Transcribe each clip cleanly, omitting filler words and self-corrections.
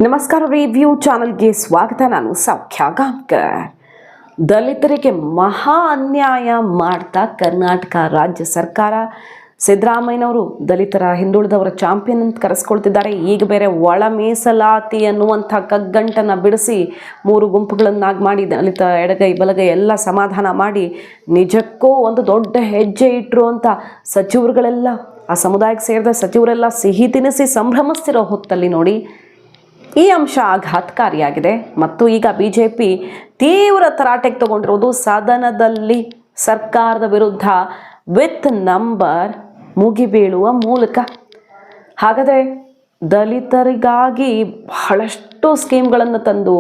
ನಮಸ್ಕಾರ. ರಿವ್ಯೂ ಚಾನಲ್ಗೆ ಸ್ವಾಗತ. ನಾನು ಸೌಖ್ಯ ಗಾಂವ್ಕರ್. ದಲಿತರಿಗೆ ಮಹಾ ಅನ್ಯಾಯ ಮಾಡ್ತಾ ಕರ್ನಾಟಕ ರಾಜ್ಯ ಸರ್ಕಾರ ಸಿದ್ದರಾಮಯ್ಯನವರು ದಲಿತರ ಹಿಂದುಳಿದವರ ಚಾಂಪಿಯನ್ ಅಂತ ಕರೆಸ್ಕೊಳ್ತಿದ್ದಾರೆ. ಈಗ ಬೇರೆ ಒಳ ಮೀಸಲಾತಿ ಅನ್ನುವಂಥ ಕಗ್ಗಂಟನ್ನು ಬಿಡಿಸಿ 3 ಗುಂಪುಗಳನ್ನಾಗಿ ಮಾಡಿ ದಲಿತ ಎಡಗೈ ಬಲಗೈ ಎಲ್ಲ ಸಮಾಧಾನ ಮಾಡಿ ನಿಜಕ್ಕೂ ಒಂದು ದೊಡ್ಡ ಹೆಜ್ಜೆ ಇಟ್ಟರು ಅಂತ ಸಚಿವರುಗಳೆಲ್ಲ, ಆ ಸಮುದಾಯಕ್ಕೆ ಸೇರಿದ ಸಚಿವರೆಲ್ಲ ಸಿಹಿ ತಿನಿಸಿ ಸಂಭ್ರಮಿಸ್ತಿರೋ ಹೊತ್ತಲ್ಲಿ ನೋಡಿ ಈ ಅಂಶ ಆಘಾತಕಾರಿಯಾಗಿದೆ. ಮತ್ತು ಈಗ BJP ತೀವ್ರ ತರಾಟೆಗೆ ತಗೊಂಡಿರೋದು ಸದನದಲ್ಲಿ ಸರ್ಕಾರದ ವಿರುದ್ಧ ವಿತ್ ನಂಬರ್ ಮುಗಿಬೀಳುವ ಮೂಲಕ. ಹಾಗಾದರೆ ದಲಿತರಿಗಾಗಿ ಬಹಳಷ್ಟು ಸ್ಕೀಮ್ಗಳನ್ನು ತಂದು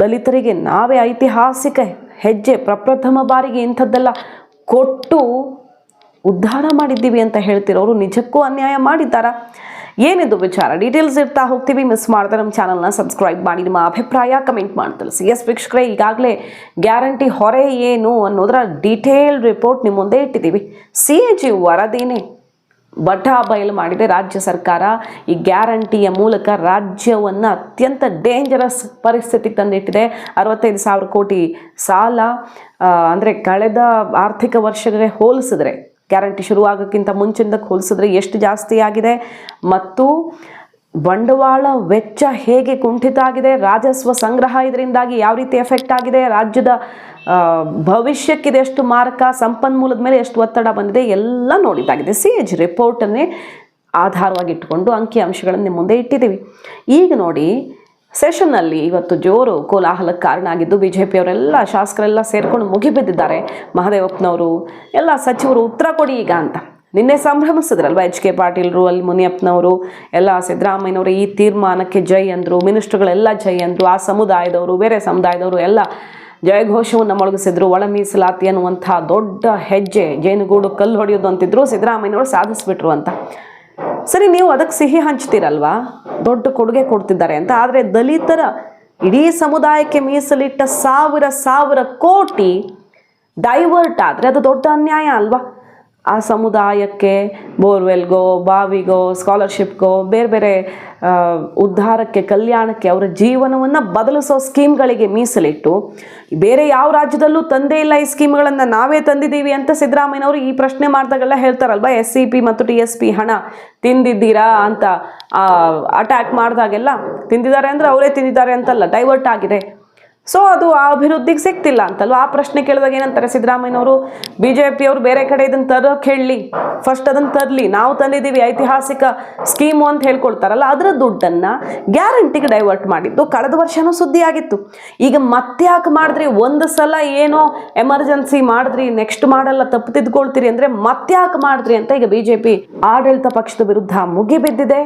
ದಲಿತರಿಗೆ ನಾವೇ ಐತಿಹಾಸಿಕ ಹೆಜ್ಜೆ ಪ್ರಪ್ರಥಮ ಬಾರಿಗೆ ಇಂಥದ್ದೆಲ್ಲ ಕೊಟ್ಟು ಉದ್ಧಾರ ಮಾಡಿದ್ದೀವಿ ಅಂತ ಹೇಳ್ತಿರೋರು ನಿಜಕ್ಕೂ ಅನ್ಯಾಯ ಮಾಡಿದ್ದಾರಾ? ಏನಿದು ವಿಚಾರ? ಡೀಟೇಲ್ಸ್ ಇರ್ತಾ ಹೋಗ್ತೀವಿ. ಮಿಸ್ ಮಾಡಿದ್ರೆ ನಮ್ಮ ಚಾನಲ್ನ ಸಬ್ಸ್ಕ್ರೈಬ್ ಮಾಡಿ ನಿಮ್ಮ ಅಭಿಪ್ರಾಯ ಕಮೆಂಟ್ ಮಾಡಿ ತಿಳಿಸಿ. ಎಸ್ ವೀಕ್ಷಕರೇ, ಈಗಾಗಲೇ ಗ್ಯಾರಂಟಿ ಹೊರೆ ಏನು ಅನ್ನೋದರ ಡೀಟೇಲ್ ರಿಪೋರ್ಟ್ ನಿಮ್ಮ ಮುಂದೆ ಇಟ್ಟಿದ್ದೀವಿ. CAG ವರದಿನೇ ಬಯಲು ಮಾಡಿದೆ. ರಾಜ್ಯ ಸರ್ಕಾರ ಈ ಗ್ಯಾರಂಟಿಯ ಮೂಲಕ ರಾಜ್ಯವನ್ನು ಅತ್ಯಂತ ಡೇಂಜರಸ್ ಪರಿಸ್ಥಿತಿಗೆ ತಂದಿಟ್ಟಿದೆ. 65,000 ಕೋಟಿ ಸಾಲ, ಅಂದರೆ ಕಳೆದ ಆರ್ಥಿಕ ವರ್ಷಕ್ಕೆ ಹೋಲಿಸಿದ್ರೆ, ಗ್ಯಾರಂಟಿ ಶುರುವಾಗೋಕ್ಕಿಂತ ಮುಂಚಿನದಕ್ಕೆ ಹೋಲಿಸಿದ್ರೆ ಎಷ್ಟು ಜಾಸ್ತಿ ಆಗಿದೆ, ಮತ್ತು ಬಂಡವಾಳ ವೆಚ್ಚ ಹೇಗೆ ಕುಂಠಿತ ಆಗಿದೆ, ರಾಜಸ್ವ ಸಂಗ್ರಹ ಇದರಿಂದಾಗಿ ಯಾವ ರೀತಿ ಎಫೆಕ್ಟ್ ಆಗಿದೆ, ರಾಜ್ಯದ ಭವಿಷ್ಯಕ್ಕಿದೆ ಎಷ್ಟು ಮಾರಕ, ಸಂಪನ್ಮೂಲದ ಮೇಲೆ ಎಷ್ಟು ಒತ್ತಡ ಬಂದಿದೆ, ಎಲ್ಲ ನೋಡಿದ್ದಾಗಿದೆ. CAG ರಿಪೋರ್ಟನ್ನೇ ಆಧಾರವಾಗಿ ಇಟ್ಟುಕೊಂಡು ಅಂಕಿ ಅಂಶಗಳನ್ನು ನಿಮ್ಮ ಮುಂದೆ ಇಟ್ಟಿದ್ದೀವಿ. ಈಗ ನೋಡಿ, ಸೆಷನ್ನಲ್ಲಿ ಇವತ್ತು ಜೋರು ಕೋಲಾಹಲಕ್ಕೆ ಕಾರಣ ಆಗಿದ್ದು BJP ಅವರೆಲ್ಲ ಶಾಸಕರೆಲ್ಲ ಸೇರ್ಕೊಂಡು ಮುಗಿಬಿದ್ದಿದ್ದಾರೆ. ಮಹದೇವಪ್ಪನವರು ಎಲ್ಲ ಸಚಿವರು ಉತ್ತರ ಕೊಡಿ ಈಗ ಅಂತ ನಿನ್ನೆ ಸಂಭ್ರಮಿಸಿದ್ರಲ್ವ. HK ಪಾಟೀಲ್ರು, ಅಲ್ಲಿ ಮುನಿಯಪ್ಪನವರು ಎಲ್ಲ ಸಿದ್ದರಾಮಯ್ಯನವರು ಈ ತೀರ್ಮಾನಕ್ಕೆ ಜೈ ಅಂದರು. ಮಿನಿಸ್ಟ್ರುಗಳೆಲ್ಲ ಜೈ ಅಂದರು. ಆ ಸಮುದಾಯದವರು, ಬೇರೆ ಸಮುದಾಯದವರು ಎಲ್ಲ ಜಯಘೋಷವನ್ನು ಮೊಳಗಿಸಿದ್ರು. ಒಳ ಮೀಸಲಾತಿ ಅನ್ನುವಂಥ ದೊಡ್ಡ ಹೆಜ್ಜೆ, ಜೇನುಗೂಡು ಕಲ್ಲು ಹೊಡೆಯೋದು ಅಂತಿದ್ರು, ಸಿದ್ದರಾಮಯ್ಯನವರು ಸಾಧಿಸ್ಬಿಟ್ರು ಅಂತ. ಸರಿ, ನೀವು ಅದಕ್ಕೆ ಸಿಹಿ ಹಂಚ್ತೀರಲ್ವಾ, ದೊಡ್ಡ ಕೊಡುಗೆ ಕೊಡ್ತಿದ್ದಾರೆ ಅಂತ. ಆದರೆ ದಲಿತರ ಇಡೀ ಸಮುದಾಯಕ್ಕೆ ಮೀಸಲಿಟ್ಟ ಸಾವಿರ ಕೋಟಿ ಡೈವರ್ಟ್ ಆದರೆ ಅದು ದೊಡ್ಡ ಅನ್ಯಾಯ ಅಲ್ವಾ? ಆ ಸಮುದಾಯಕ್ಕೆ ಬೋರ್ವೆಲ್ಗೋ, ಬಾವಿಗೋ, ಸ್ಕಾಲರ್ಶಿಪ್ಗೋ, ಬೇರೆ ಬೇರೆ ಉದ್ಧಾರಕ್ಕೆ, ಕಲ್ಯಾಣಕ್ಕೆ, ಅವರ ಜೀವನವನ್ನು ಬದಲಿಸೋ ಸ್ಕೀಮ್ಗಳಿಗೆ ಮೀಸಲಿಟ್ಟು ಬೇರೆ ಯಾವ ರಾಜ್ಯದಲ್ಲೂ ತಂದೇ ಇಲ್ಲ ಈ ಸ್ಕೀಮ್ಗಳನ್ನು, ನಾವೇ ತಂದಿದ್ದೀವಿ ಅಂತ ಸಿದ್ದರಾಮಯ್ಯನವರು ಈ ಪ್ರಶ್ನೆ ಮಾಡಿದಾಗೆಲ್ಲ ಹೇಳ್ತಾರಲ್ವ. SCP ಮತ್ತು TSP ಹಣ ತಿಂದಿದ್ದೀರಾ ಅಂತ ಅಟ್ಯಾಕ್ ಮಾಡಿದಾಗೆಲ್ಲ, ತಿಂದಿದ್ದಾರೆ ಅಂದರೆ ಅವರೇ ತಿಂದಿದ್ದಾರೆ ಅಂತಲ್ಲ, ಡೈವರ್ಟ್ ಆಗಿದೆ, ಸೊ ಅದು ಆ ಅಭಿವೃದ್ಧಿಗೆ ಸಿಗ್ತಿಲ್ಲ ಅಂತಲ್ವ. ಆ ಪ್ರಶ್ನೆ ಕೇಳಿದಾಗ ಏನಂತಾರೆ ಸಿದ್ದರಾಮಯ್ಯನವರು, BJP ಅವರು ಬೇರೆ ಕಡೆ ಇದನ್ನು ತರೋಕೆ ಹೇಳಲಿ, ಫಸ್ಟ್ ಅದನ್ನು ತರಲಿ, ನಾವು ತಂದಿದ್ದೀವಿ ಐತಿಹಾಸಿಕ ಸ್ಕೀಮು ಅಂತ ಹೇಳ್ಕೊಳ್ತಾರಲ್ಲ, ಅದರ ದುಡ್ಡನ್ನು ಗ್ಯಾರಂಟಿಗೆ ಡೈವರ್ಟ್ ಮಾಡಿದ್ದು ಕಳೆದ ವರ್ಷನೂ ಸುದ್ದಿ ಆಗಿತ್ತು. ಈಗ ಮತ್ತೆ ಯಾಕೆ ಮಾಡಿದ್ರಿ? ಒಂದು ಸಲ ಏನೋ ಎಮರ್ಜೆನ್ಸಿ ಮಾಡಿದ್ರಿ, ನೆಕ್ಸ್ಟ್ ಮಾಡಲ್ಲ, ತಪ್ಪು ತಿದ್ಕೊಳ್ತೀರಿ ಅಂದರೆ ಮತ್ತೆ ಯಾಕೆ ಮಾಡಿದ್ರಿ ಅಂತ ಈಗ BJP ಆಡಳಿತ ಪಕ್ಷದ ವಿರುದ್ಧ ಮುಗಿಬಿದ್ದಿದೆ.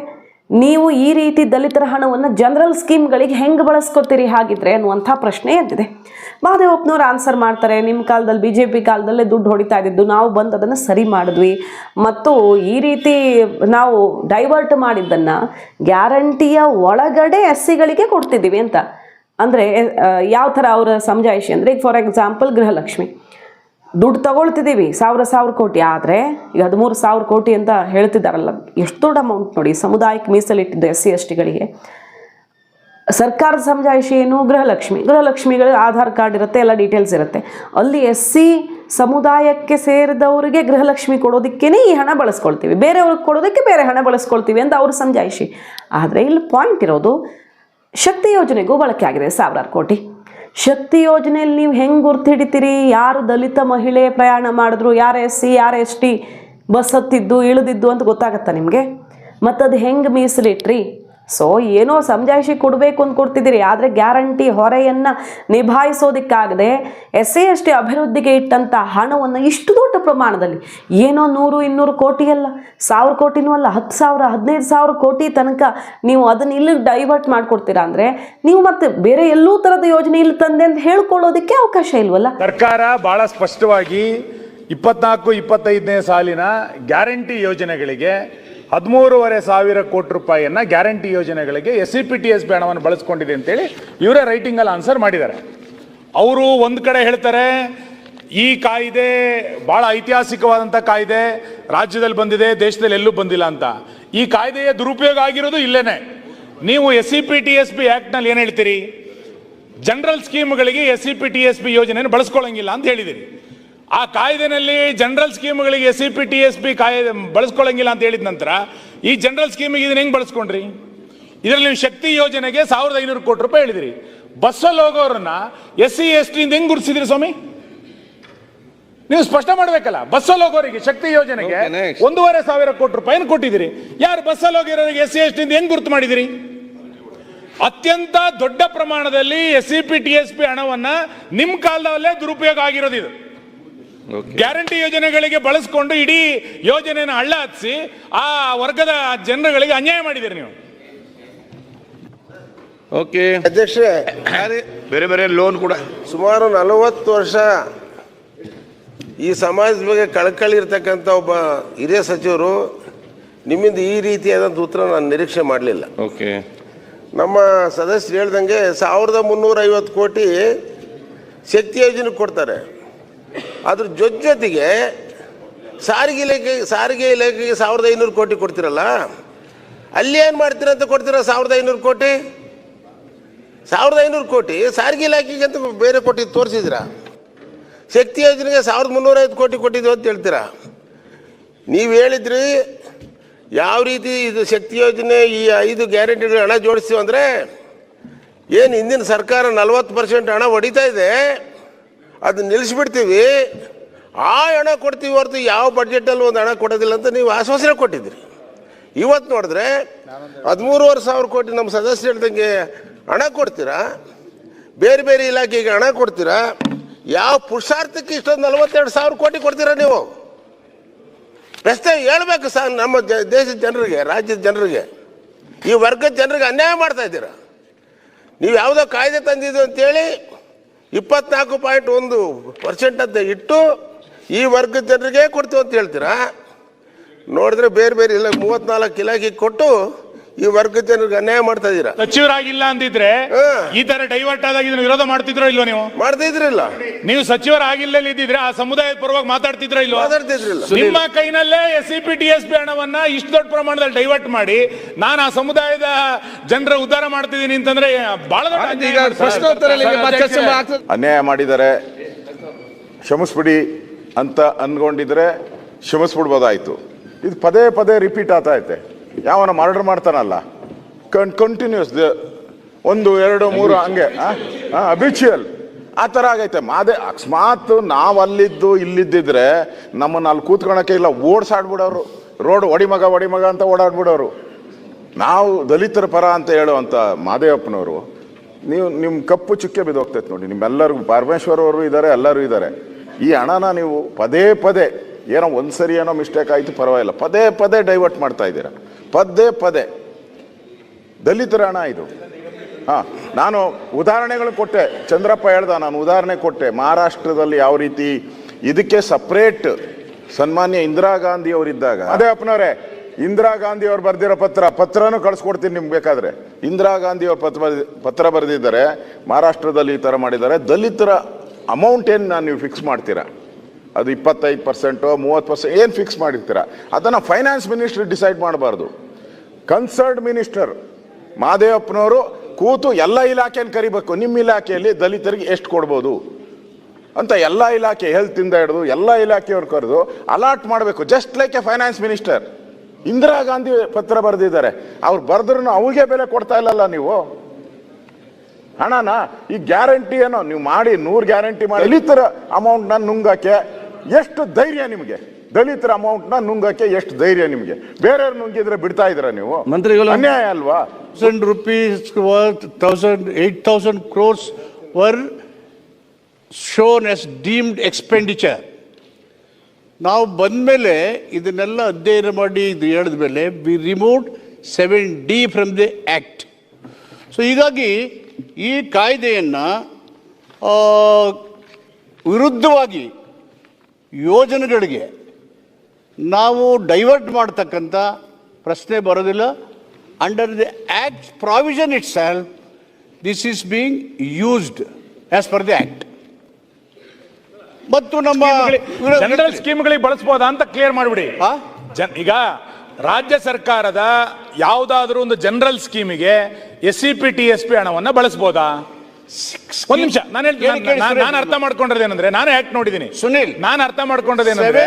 ನೀವು ಈ ರೀತಿ ದಲಿತರ ಹಣವನ್ನು ಜನರಲ್ ಸ್ಕೀಮ್ಗಳಿಗೆ ಹೆಂಗೆ ಬಳಸ್ಕೊತೀರಿ ಹಾಗಿದ್ರೆ ಅನ್ನುವಂಥ ಪ್ರಶ್ನೆ ಎದ್ದಿದೆ. ಮಹದೇವಪ್ಪನವ್ರು ಆನ್ಸರ್ ಮಾಡ್ತಾರೆ, ನಿಮ್ಮ ಕಾಲದಲ್ಲಿ BJP ಕಾಲದಲ್ಲೇ ದುಡ್ಡು ಹೊಡಿತಾ ಇದ್ದಿದ್ದು, ನಾವು ಬಂದು ಅದನ್ನು ಸರಿ ಮಾಡಿದ್ವಿ, ಮತ್ತು ಈ ರೀತಿ ನಾವು ಡೈವರ್ಟ್ ಮಾಡಿದ್ದನ್ನು ಗ್ಯಾರಂಟಿಯ ಒಳಗಡೆ SCಗಳಿಗೆ ಕೊಡ್ತಿದ್ದೀವಿ ಅಂತ. ಅಂದರೆ ಯಾವ ಥರ ಅವರ ಸಮಜಾಯಿಷಿ ಅಂದರೆ, ಈಗ ಫಾರ್ ಎಕ್ಸಾಂಪಲ್ ಗೃಹಲಕ್ಷ್ಮಿ ದುಡ್ಡು ತಗೊಳ್ತಿದ್ದೀವಿ 1,000 ಕೋಟಿ, ಆದರೆ ಈಗ 13,000 ಕೋಟಿ ಅಂತ ಹೇಳ್ತಿದ್ದಾರಲ್ಲ, ಎಷ್ಟು ದೊಡ್ಡ ಅಮೌಂಟ್ ನೋಡಿ. ಸಮುದಾಯಕ್ಕೆ ಮೀಸಲಿಟ್ಟಿದ್ದು SC STಗಳಿಗೆ ಸರ್ಕಾರದ ಸಮಜಾಯಿಷಿ ಏನು? ಗೃಹಲಕ್ಷ್ಮಿಗಳ ಆಧಾರ್ ಕಾರ್ಡ್ ಇರುತ್ತೆ, ಎಲ್ಲ ಡೀಟೇಲ್ಸ್ ಇರುತ್ತೆ. ಅಲ್ಲಿ SC ಸಮುದಾಯಕ್ಕೆ ಸೇರಿದವರಿಗೆ ಗೃಹಲಕ್ಷ್ಮಿ ಕೊಡೋದಕ್ಕೇ ಈ ಹಣ ಬಳಸ್ಕೊಳ್ತೀವಿ, ಬೇರೆಯವ್ರಿಗೆ ಕೊಡೋದಕ್ಕೆ ಬೇರೆ ಹಣ ಬಳಸ್ಕೊಳ್ತೀವಿ ಅಂತ ಅವ್ರ ಸಮಜಾಯಿಷಿ. ಆದರೆ ಇಲ್ಲಿ ಪಾಯಿಂಟ್ ಇರೋದು, ಶಕ್ತಿ ಯೋಜನೆಗೂ ಬಳಕೆ ಆಗಿದೆ 1,000 ಕೋಟಿ. ಶಕ್ತಿ ಯೋಜನೆಯಲ್ಲಿ ನೀವು ಹೆಂಗೆ ಗುರ್ತು ಹಿಡಿತೀರಿ? ಯಾರು ದಲಿತ ಮಹಿಳೆ ಪ್ರಯಾಣ ಮಾಡಿದ್ರು, ಯಾರು SC ಯಾರು ST ಬಸ್ ಹತ್ತಿದ್ದು ಇಳಿದಿದ್ದು ಅಂತ ಗೊತ್ತಾಗತ್ತಾ ನಿಮಗೆ? ಮತ್ತು ಅದು ಹೆಂಗೆ ಮೀಸಲಿಟ್ರಿ? ಸೊ ಏನೋ ಸಮಜಾಯಿಷಿ ಕೊಡಬೇಕು ಅಂತ ಕೊಡ್ತಿದ್ದೀರಿ, ಆದರೆ ಗ್ಯಾರಂಟಿ ಹೊರೆಯನ್ನು ನಿಭಾಯಿಸೋದಕ್ಕಾಗದೆ SC ST ಅಭಿವೃದ್ಧಿಗೆ ಇಟ್ಟಂಥ ಹಣವನ್ನು ಇಷ್ಟು ದೊಡ್ಡ ಪ್ರಮಾಣದಲ್ಲಿ, ಏನೋ 100-200 ಕೋಟಿ ಅಲ್ಲ, 1,000 ಕೋಟಿನೂ ಅಲ್ಲ, 10,000 15,000 ಕೋಟಿ ತನಕ ನೀವು ಅದನ್ನು ಇಲ್ಲಿ ಡೈವರ್ಟ್ ಮಾಡಿಕೊಡ್ತೀರಾ ಅಂದರೆ ನೀವು ಮತ್ತೆ ಬೇರೆ ಎಲ್ಲೂ ಥರದ ಯೋಜನೆ ಇಲ್ಲಿ ತಂದೆ ಅಂತ ಹೇಳ್ಕೊಳ್ಳೋದಕ್ಕೆ ಅವಕಾಶ ಇಲ್ವಲ್ಲ. ಸರ್ಕಾರ ಬಹಳ ಸ್ಪಷ್ಟವಾಗಿ 24-25ನೇ ಸಾಲಿನ ಗ್ಯಾರಂಟಿ ಯೋಜನೆಗಳಿಗೆ 13,500 ಕೋಟಿ ರೂಪಾಯಿಯನ್ನ ಗ್ಯಾರಂಟಿ ಯೋಜನೆಗಳಿಗೆ SCP TSP ಹಣವನ್ನು ಬಳಸ್ಕೊಂಡಿದೆ ಅಂತೇಳಿ ಇವರೇ ರೈಟಿಂಗಲ್ಲಿ ಆನ್ಸರ್ ಮಾಡಿದ್ದಾರೆ. ಅವರು ಒಂದು ಕಡೆ ಹೇಳ್ತಾರೆ, ಈ ಕಾಯ್ದೆ ಬಹಳ ಐತಿಹಾಸಿಕವಾದಂಥ ಕಾಯ್ದೆ, ರಾಜ್ಯದಲ್ಲಿ ಬಂದಿದೆ, ದೇಶದಲ್ಲಿ ಎಲ್ಲೂ ಬಂದಿಲ್ಲ ಅಂತ. ಈ ಕಾಯ್ದೆಯ ದುರುಪಯೋಗ ಆಗಿರೋದು ಇಲ್ಲೇನೆ. ನೀವು SCPTSP ಆಕ್ಟ್ ನಲ್ಲಿ ಏನ್ ಹೇಳ್ತೀರಿ? ಜನರಲ್ ಸ್ಕೀಮ್ಗಳಿಗೆ SCPTSP ಯೋಜನೆಯನ್ನು ಬಳಸ್ಕೊಳ್ಳಂಗಿಲ್ಲ ಅಂತ ಹೇಳಿದಿರಿ. ಆ ಕಾಯ್ದೆನಲ್ಲಿ ಜನರಲ್ ಸ್ಕೀಮ್ಗಳಿಗೆ SCPTSP ಕಾಯ್ದೆ ಬಳಸ್ಕೊಳ್ಳಂಗಿಲ್ಲ ಅಂತ ಹೇಳಿದ ನಂತರ ಈ ಜನರಲ್ ಸ್ಕೀಮಿಗೆ ಇದನ್ನ ಹೆಂಗ್ ಬಳಸ್ಕೊಂಡ್ರಿ? ಇದರಲ್ಲಿ ನೀವು ಶಕ್ತಿ ಯೋಜನೆಗೆ 1500 ಕೋಟಿ ರೂಪಾಯಿ ಹೇಳಿದಿರಿ. ಬಸ್ಸಲ್ಲಿ ಹೋಗೋರನ್ನ SC ST ಇಂದ ಹೆಂಗ್ ಗುರುತಿಸಿದ್ರಿ ಸ್ವಾಮಿ? ನೀವು ಸ್ಪಷ್ಟ ಮಾಡ್ಬೇಕಲ್ಲ. ಬಸ್ಸಲ್ಲಿ ಹೋಗೋರಿಗೆ ಶಕ್ತಿ ಯೋಜನೆಗೆ 1,500 ಕೋಟಿ ರೂಪಾಯಿ ಕೊಟ್ಟಿದ್ದೀರಿ. ಯಾರು ಬಸ್ಸಲ್ಲಿ ಹೋಗಿರೋರಿಗೆ SC ST ಇಂದ ಹೆಂಗ್ ಗುರುತು ಮಾಡಿದಿರಿ? ಅತ್ಯಂತ ದೊಡ್ಡ ಪ್ರಮಾಣದಲ್ಲಿ SCPTSP ಹಣವನ್ನ ನಿಮ್ ಕಾಲದಲ್ಲೇ ದುರುಪಯೋಗ ಆಗಿರೋದು. ಇದು ಗ್ಯಾರಂಟಿ ಯೋಜನೆಗಳಿಗೆ ಬಳಸ್ಕೊಂಡು ಇಡೀ ಯೋಜನೆಯನ್ನು ಹಳ್ಳ ಹತ್ತಿಸಿ ಆ ವರ್ಗದ ಜನರುಗಳಿಗೆ ಅನ್ಯಾಯ ಮಾಡಿದಿರಿ ನೀವು. ಓಕೆ ಅಧ್ಯಕ್ಷರೇ, ಬೇರೆ ಬೇರೆ ಲೋನ್ ಕೂಡ ಸುಮಾರು 40 ವರ್ಷ ಈ ಸಮಾಜದ ಬಗ್ಗೆ ಕಳಕಳಿ ಇರ್ತಕ್ಕಂಥ ಒಬ್ಬ ಹಿರಿಯ ಸಚಿವರು ನಿಮ್ಮಿಂದ ಈ ರೀತಿಯಾದಂಥ ಉತ್ತರ ನಾನು ನಿರೀಕ್ಷೆ ಮಾಡಲಿಲ್ಲ. ಓಕೆ, ನಮ್ಮ ಸದಸ್ಯರು ಹೇಳ್ದಂಗೆ 1350 ಕೋಟಿ ಶಕ್ತಿ ಯೋಜನೆ ಕೊಡ್ತಾರೆ. ಅದ್ರ ಜೊತೆಗೆ ಸಾರಿಗೆ ಇಲಾಖೆಗೆ 1500 ಕೋಟಿ ಕೊಡ್ತಿರಲ್ಲ, ಅಲ್ಲಿ ಏನು ಮಾಡ್ತೀರಂತ ಕೊಡ್ತೀರ? 1500 ಕೋಟಿ 1500 ಕೋಟಿ ಸಾರಿಗೆ ಇಲಾಖೆಗೆ ಅಂತ ಬೇರೆ ಕೊಟ್ಟು ತೋರಿಸಿದ್ರ? ಶಕ್ತಿ ಯೋಜನೆಗೆ 1350 ಕೋಟಿ ಕೊಟ್ಟಿದ್ದೀವಿ ಅಂತ ಹೇಳ್ತೀರಾ? ನೀವು ಹೇಳಿದ್ರಿ ಯಾವ ರೀತಿ ಇದು ಶಕ್ತಿ ಯೋಜನೆ ಈ 5 ಗ್ಯಾರಂಟಿಗಳು ಹಣ ಜೋಡಿಸ್ತೀವಿ ಅಂದರೆ, ಏನು ಹಿಂದಿನ ಸರ್ಕಾರ 40% ಹಣ ಹೊಡಿತಾ ಇದೆ, ಅದನ್ನ ನಿಲ್ಲಿಸ್ಬಿಡ್ತೀವಿ, ಆ ಹಣ ಕೊಡ್ತೀವಿ ಹೊರತು ಯಾವ ಬಡ್ಜೆಟಲ್ಲಿ ಒಂದು ಹಣ ಕೊಡೋದಿಲ್ಲ ಅಂತ ನೀವು ಆಶ್ವಾಸನೆ ಕೊಟ್ಟಿದ್ರಿ. ಇವತ್ತು ನೋಡಿದ್ರೆ 13,500 ಕೋಟಿ ನಮ್ಮ ಸದಸ್ಯರು ಹೇಳ್ದಂಗೆ ಹಣ ಕೊಡ್ತೀರಾ, ಬೇರೆ ಬೇರೆ ಇಲಾಖೆಗೆ ಹಣ ಕೊಡ್ತೀರಾ. ಯಾವ ಪುರುಷಾರ್ಥಕ್ಕೆ ಇಷ್ಟೊಂದು 42,000 ಕೋಟಿ ಕೊಡ್ತೀರಾ ನೀವು? ಪ್ರಶ್ನೆ ಹೇಳ್ಬೇಕು ಸರ್. ನಮ್ಮ ದೇಶದ ಜನರಿಗೆ, ರಾಜ್ಯದ ಜನರಿಗೆ, ಈ ವರ್ಗದ ಜನರಿಗೆ ಅನ್ಯಾಯ ಮಾಡ್ತಾ ಇದ್ದೀರಾ. ನೀವು ಯಾವುದೋ ಕಾಯ್ದೆ ತಂದಿದ್ದು ಅಂತೇಳಿ 24.1% ಅಂತ ಇಟ್ಟು ಈ ವರ್ಗದ ಜನರಿಗೆ ಕೊಡ್ತೀವಿ ಅಂತ ಹೇಳ್ತೀರಾ. ನೋಡಿದ್ರೆ ಬೇರೆ ಬೇರೆ ಇಲ್ಲ 34 ಇಲಾಖೆಗೆ ಕೊಟ್ಟು ಈ ವರ್ಗದ ಜನರಿಗೆ ಅನ್ಯಾಯ ಮಾಡ್ತಾ ಇದ್ದೀರಾ. ಸಚಿವರಾಗಿಲ್ಲ ಅಂದಿದ್ರೆ ಈ ತರ ಡೈವರ್ಟ್ ಆದಾಗ ಇದನ್ನ ವಿರೋಧ ಮಾಡ್ತಿದ್ರೋ ಇಲ್ವೋ? ನೀವು ಮಾಡ್ತಾ ಇದ್ರಿಲ್ಲ. ನೀವು ಸಚಿವರಾಗಿಲ್ಲ ಇದ್ದಿದ್ರೆ ಆ ಸಮುದಾಯದ ಪರವಾಗಿ ಮಾತಾಡ್ತಿದ್ರೋ ಇಲ್ವೋ? ಮಾತಾಡ್ತಿದ್ರಿಲ್ಲ. ನಿಮ್ಮ ಕೈನಲ್ಲೇ SCPTSP ಹಣವನ್ನ ಇಷ್ಟು ದೊಡ್ಡ ಪ್ರಮಾಣದಲ್ಲಿ ಡೈವರ್ಟ್ ಮಾಡಿ ನಾನು ಆ ಸಮುದಾಯದ ಜನರ ಉದ್ಧಾರ ಮಾಡ್ತಿದ್ದೀನಿ ಅಂತಂದ್ರೆ ಬಹಳ ಅನ್ಯಾಯ ಮಾಡಿದ್ದಾರೆ, ಕ್ಷಮಿಸ್ಬಿಡಿ ಅಂತ ಅನ್ಕೊಂಡಿದ್ರೆ ಕ್ಷಮಿಸ್ಬಿಡ್ಬೋದಾಯ್ತು. ಇದು ಪದೇ ಪದೇ ರಿಪೀಟ್ ಆಗ್ತಾ ಐತೆ. ಯಾವನ ಮರ್ಡರ್ ಮಾಡ್ತಾನಲ್ಲ ಕಂಟಿನ್ಯೂಸ್ 1, 2, 3 ಹಂಗೆ ಅಬಿಚುಯಲ್ ಆ ಥರ ಆಗೈತೆ. ಅಕಸ್ಮಾತ್ ನಾವು ಅಲ್ಲಿದ್ದು ಇಲ್ಲಿದ್ದಿದ್ರೆ ನಮ್ಮನ್ನು ಅಲ್ಲಿ ಕೂತ್ಕೊಳಕ್ಕೆ ಇಲ್ಲ, ಓಡಿಸಾಡ್ಬಿಡೋರು. ರೋಡ್ ಒಡಿಮಗ ಅಂತ ಓಡಾಡ್ಬಿಡೋರು. ನಾವು ದಲಿತರ ಪರ ಅಂತ ಹೇಳುವಂಥ ಮಾದೇವಪ್ಪನವರು, ನೀವು ನಿಮ್ಮ ಕಪ್ಪು ಚುಕ್ಕೆ ಬಿದ್ದೋಗ್ತೈತೆ ನೋಡಿ. ನಿಮ್ಮೆಲ್ಲರಿಗೂ ಪರಮೇಶ್ವರ್ ಅವರು ಇದ್ದಾರೆ, ಎಲ್ಲರೂ ಇದ್ದಾರೆ. ಈ ಹಣನ ನೀವು ಪದೇ ಪದೇ ಏನೋ ಒಂದ್ಸರಿ ಏನೋ ಮಿಸ್ಟೇಕ್ ಆಯಿತು ಪರವಾಗಿಲ್ಲ, ಪದೇ ಪದೇ ಡೈವರ್ಟ್ ಮಾಡ್ತಾ ಇದ್ದೀರಾ. ಪದೇ ದಲಿತರ ಹಣ ಇದು. ನಾನು ಉದಾಹರಣೆಗಳು ಕೊಟ್ಟೆ, ಚಂದ್ರಪ್ಪ ಹೇಳ್ದ, ನಾನು ಉದಾಹರಣೆ ಕೊಟ್ಟೆ. ಮಹಾರಾಷ್ಟ್ರದಲ್ಲಿ ಯಾವ ರೀತಿ ಇದಕ್ಕೆ ಸಪ್ರೇಟ್ ಸನ್ಮಾನ್ಯ ಇಂದಿರಾ ಗಾಂಧಿ ಅವರಿದ್ದಾಗ, ಅದೇ ಅಪ್ಪನವರೇ ಇಂದಿರಾ ಗಾಂಧಿ ಅವ್ರು ಬರ್ದಿರೋ ಪತ್ರನೂ ಕಳಿಸ್ಕೊಡ್ತೀನಿ ನಿಮ್ಗೆ ಬೇಕಾದ್ರೆ. ಇಂದಿರಾ ಗಾಂಧಿ ಅವ್ರ ಪತ್ರ ಬರೆದಿದ್ದಾರೆ, ಮಹಾರಾಷ್ಟ್ರದಲ್ಲಿ ಈ ಥರ ಮಾಡಿದ್ದಾರೆ. ದಲಿತರ ಅಮೌಂಟ್ ಏನು ನೀವು ಫಿಕ್ಸ್ ಮಾಡ್ತೀರಾ? ಅದು 25%, 30% ಏನು ಫಿಕ್ಸ್ ಮಾಡಿರ್ತೀರಾ? ಅದನ್ನು ಫೈನಾನ್ಸ್ ಮಿನಿಸ್ಟರ್ ಡಿಸೈಡ್ ಮಾಡಬಾರ್ದು. ಕನ್ಸರ್ನ್ಡ್ ಮಿನಿಸ್ಟರ್ ಮಾದೇವಪ್ಪನವರು ಕೂತು ಎಲ್ಲ ಇಲಾಖೆಯನ್ನು ಕರಿಬೇಕು. ನಿಮ್ಮ ಇಲಾಖೆಯಲ್ಲಿ ದಲಿತರಿಗೆ ಎಷ್ಟು ಕೊಡ್ಬೋದು ಅಂತ ಎಲ್ಲ ಇಲಾಖೆ, ಹೆಲ್ತಿಂದ ಹಿಡಿದು ಎಲ್ಲ ಇಲಾಖೆಯವ್ರು ಕರೆದು ಅಲಾಟ್ ಮಾಡಬೇಕು. Just like A finance minister. Indira Gandhi ಪತ್ರ ಬರೆದಿದ್ದಾರೆ, ಅವ್ರು ಬರೆದ್ರೂ ಅವ್ರಿಗೆ ಬೆಲೆ ಕೊಡ್ತಾ ಇಲ್ಲಲ್ಲ ನೀವು ಹಣನ. ಈ ಗ್ಯಾರಂಟಿ ಏನೋ ನೀವು ಮಾಡಿ 100 ಗ್ಯಾರಂಟಿ ಮಾಡಿ ದಲಿತರ ಅಮೌಂಟ್ನ ನುಂಗಕ್ಕೆ ಎಷ್ಟು ಧೈರ್ಯ ನಿಮಗೆ? ದಲಿತರ ಅಮೌಂಟ್ನ ನುಂಗಕ್ಕೆ ಎಷ್ಟು ಧೈರ್ಯ ನಿಮಗೆ? ಬೇರೆಯವ್ರು ನುಂಗಿದ್ರೆ ಬಿಡ್ತಾ ಇದ್ದೀರಾ ನೀವು? ಮಂತ್ರಿಗಳು ಅನ್ಯಾಯ ಅಲ್ವಾ? rupees worth 8,000 crores were shown as deemed expenditure. ನಾವು ಬಂದ್ಮೇಲೆ ಇದನ್ನೆಲ್ಲ ಅಧ್ಯಯನ ಮಾಡಿ ಇದು ಹೇಳಿದ ಮೇಲೆ we removed 7D from the act. So ಹೀಗಾಗಿ ಈ ಕಾಯ್ದೆಯನ್ನು ವಿರುದ್ಧವಾಗಿ ಯೋಜನೆಗಳಿಗೆ ನಾವು ಡೈವರ್ಟ್ ಮಾಡ್ತಕ್ಕಂಥ ಪ್ರಶ್ನೆ ಬರೋದಿಲ್ಲ. Under the act provision it self this is being used as per the act. ಮತ್ತು ನಮ್ಮ ಜನರಲ್ ಸ್ಕೀಮ್ಗಳಿಗೆ ಬಳಸಬಹುದಾ ಅಂತ ಕ್ಲಿಯರ್ ಮಾಡಿಬಿಡಿ. ಈಗ ರಾಜ್ಯ ಸರ್ಕಾರದ ಯಾವುದಾದ್ರೂ ಒಂದು ಜನರಲ್ ಸ್ಕೀಮಿಗೆ SCP-TSP ಹಣವನ್ನ ಬಳಸಬಹುದಾ? ಒಂದ್ ನಿಮಿಷ ನಾನು ಹೇಳ್ತೀನಿ. ನಾನು ಅರ್ಥ ಮಾಡ್ಕೊಂಡಿರೋದೇನಂದ್ರೆ, ನಾನು ಆಕ್ಟ್ ನೋಡಿದ್ದೀನಿ ಸುನಿಲ್. ನಾನು ಅರ್ಥ ಮಾಡ್ಕೊಂಡಿರೋದೇನಂದ್ರೆ,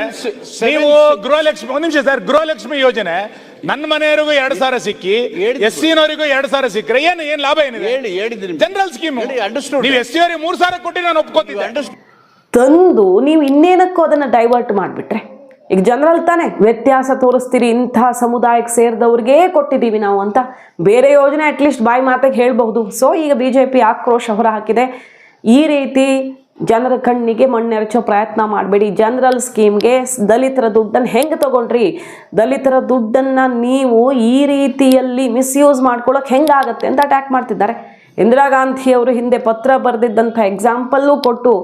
ನೀವು ಗೃಹಲಕ್ಷ್ಮಿ, ಒಂದ್ ನಿಮಿಷ ಸರ್, ಗೃಹಲಕ್ಷ್ಮಿ ಯೋಜನೆ ನನ್ನ ಮನೆಯವರಿಗೂ 2,000 ಸಿಕ್ಕಿ SC-ನವರಿಗೂ 2,000 ಸಿಕ್ಕರೆ ಏನ್ ಲಾಭ ಏನಿದೆ? General scheme. ನೀವು SC ಅವರಿಗೆ 3,000 ಕೊಟ್ಟು ನಾನು ಒಪ್ಕೋತಿದ್ದೆ. ತಂದು ನೀವು ಇನ್ನೇನಕ್ಕೂ ಅದನ್ನು ಡೈವರ್ಟ್ ಮಾಡಿಬಿಟ್ರೆ, ಈಗ ಜನರಲ್ ತಾನೇ ವ್ಯತ್ಯಾಸ ತೋರಿಸ್ತೀರಿ, ಇಂಥ ಸಮುದಾಯಕ್ಕೆ ಸೇರಿದವ್ರಿಗೇ ಕೊಟ್ಟಿದ್ದೀವಿ ನಾವು ಅಂತ. ಬೇರೆ ಯೋಜನೆ ಅಟ್ಲೀಸ್ಟ್ ಬಾಯಿ ಮಾತಾಗಿ ಹೇಳ್ಬಹುದು. ಸೊ ಈಗ BJP ಆಕ್ರೋಶ ಹೊರಹಾಕಿದೆ. ಈ ರೀತಿ ಜನರ ಕಣ್ಣಿಗೆ ಮಣ್ಣೆರಚೋ ಪ್ರಯತ್ನ ಮಾಡಬೇಡಿ. ಜನರಲ್ ಸ್ಕೀಮ್ಗೆ ದಲಿತರ ದುಡ್ಡನ್ನು ಹೆಂಗೆ ತಗೊಂಡ್ರಿ? ದಲಿತರ ದುಡ್ಡನ್ನು ನೀವು ಈ ರೀತಿಯಲ್ಲಿ ಮಿಸ್ಯೂಸ್ ಮಾಡ್ಕೊಳ್ಳೋಕೆ ಹೆಂಗಾಗತ್ತೆ ಅಂತ ಅಟ್ಯಾಕ್ ಮಾಡ್ತಿದ್ದಾರೆ. ಇಂದಿರಾ ಗಾಂಧಿ ಅವರು ಹಿಂದೆ ಪತ್ರ ಬರೆದಿದ್ದಂಥ ಎಕ್ಸಾಂಪಲ್ಲು ಕೊಟ್ಟು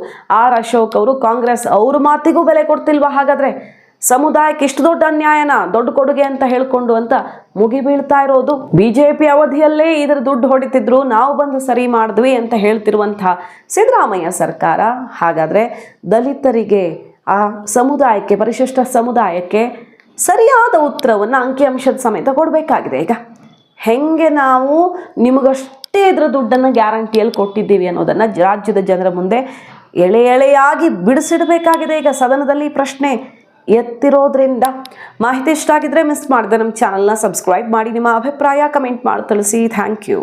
R ಅಶೋಕ್ ಅವರು, ಕಾಂಗ್ರೆಸ್ ಅವ್ರ ಮಾತಿಗೂ ಬೆಲೆ ಕೊಡ್ತಿಲ್ವಾ? ಹಾಗಾದರೆ ಸಮುದಾಯಕ್ಕೆ ಇಷ್ಟು ದೊಡ್ಡ ಅನ್ಯಾಯನ ದೊಡ್ಡ ಕೊಡುಗೆ ಅಂತ ಹೇಳ್ಕೊಂಡು ಅಂತ ಮುಗಿ ಬೀಳ್ತಾ ಇರೋದು. BJP ಅವಧಿಯಲ್ಲೇ ಇದರ ದುಡ್ಡು ಹೊಡಿತಿದ್ರು, ನಾವು ಬಂದು ಸರಿ ಮಾಡಿದ್ವಿ ಅಂತ ಹೇಳ್ತಿರುವಂಥ ಸಿದ್ದರಾಮಯ್ಯ ಸರ್ಕಾರ ಹಾಗಾದರೆ ದಲಿತರಿಗೆ, ಆ ಸಮುದಾಯಕ್ಕೆ, ಪರಿಶಿಷ್ಟ ಸಮುದಾಯಕ್ಕೆ ಸರಿಯಾದ ಉತ್ತರವನ್ನು ಅಂಕಿಅಂಶದ ಸಮೇತ ಕೊಡಬೇಕಾಗಿದೆ. ಈಗ ಹೆಂಗೆ ನಾವು ನಿಮಗಷ್ಟೇ ಇದರ ದುಡ್ಡನ್ನು ಗ್ಯಾರಂಟಿಯಲ್ಲಿ ಕೊಟ್ಟಿದ್ದೀವಿ ಅನ್ನೋದನ್ನು ರಾಜ್ಯದ ಜನರ ಮುಂದೆ ಎಳೆಯಾಗಿ ಬಿಡಿಸಿಡಬೇಕಾಗಿದೆ. ಈಗ ಸದನದಲ್ಲಿ ಪ್ರಶ್ನೆ ಎತ್ತಿರೋದ್ರಿಂದ. ಮಾಹಿತಿ ಇಷ್ಟ ಆಗಿದ್ರೆ ಮಿಸ್ ಮಾಡಿದೆ ನಮ್ಮ ಚಾನಲ್ನ ಸಬ್ಸ್ಕ್ರೈಬ್ ಮಾಡಿ, ನಿಮ್ಮ ಅಭಿಪ್ರಾಯ ಕಮೆಂಟ್ ಮಾಡಿ ತಿಳಿಸಿ. Thank you.